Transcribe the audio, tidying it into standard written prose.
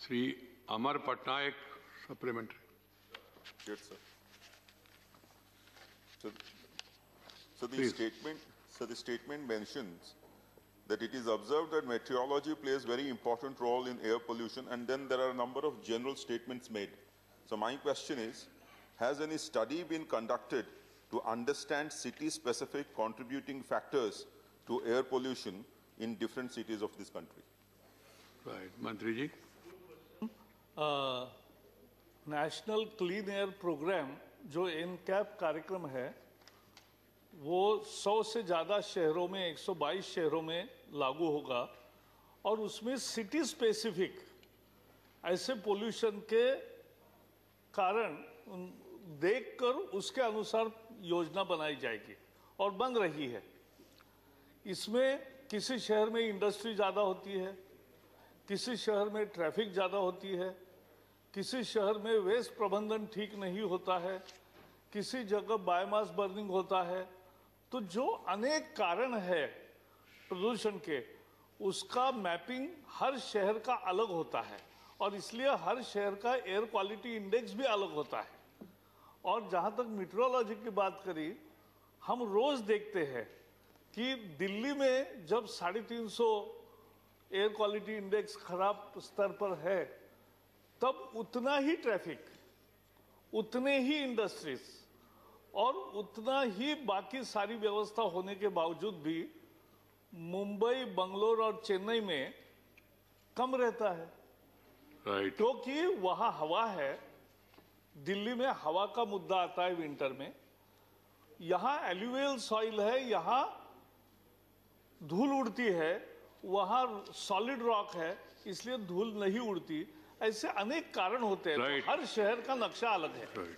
Sri Amar Patnaik, supplementary. Yes, sir. So the statement mentions that it is observed that meteorology plays very important role in air pollution, and then there are a number of general statements made. So my question is, has any study been conducted to understand city-specific contributing factors to air pollution in different cities of this country? Right. Mantri ji. National clean air programme जो NCAP कार्यक्रम है वो 100 से ज़्यादा शहरों में 122 शहरों में लागू होगा और उसमें सिटी स्पेसिफिक ऐसे पोल्यूशन के कारण देखकर उसके अनुसार योजना बनाई जाएगी और बन रही है। इसमें किसी शहर में इंडस्ट्री ज़्यादा होती है, किसी शहर में ट्रैफिक ज़्यादा होती है, किसी शहर में वेस्ट प्रबंधन ठीक नहीं होता है, किसी जगह बायोमास बर्निंग होता है। तो जो अनेक कारण है प्रदूषण के, उसका मैपिंग हर शहर का अलग होता है और इसलिए हर शहर का एयर क्वालिटी इंडेक्स भी अलग होता है। और जहाँ तक मीटरोलॉजी की बात करी, हम रोज देखते हैं कि दिल्ली में जब 350 एयर क्वालिटी इंडेक्स खराब स्तर पर है, तब उतना ही ट्रैफिक, उतने ही इंडस्ट्रीज और उतना ही बाकी सारी व्यवस्था होने के बावजूद भी मुंबई, बंगलोर और चेन्नई में कम रहता है। Right. क्योंकि वहाँ हवा है। दिल्ली में हवा का मुद्दा आता है विंटर में, यहाँ एल्यूवियल सॉइल है, यहाँ धूल उड़ती है, वहाँ सॉलिड रॉक है, इसलिए धूल नहीं उड़ती। ऐसे अनेक कारण होते हैं। Right. तो हर शहर का नक्शा अलग है। Right.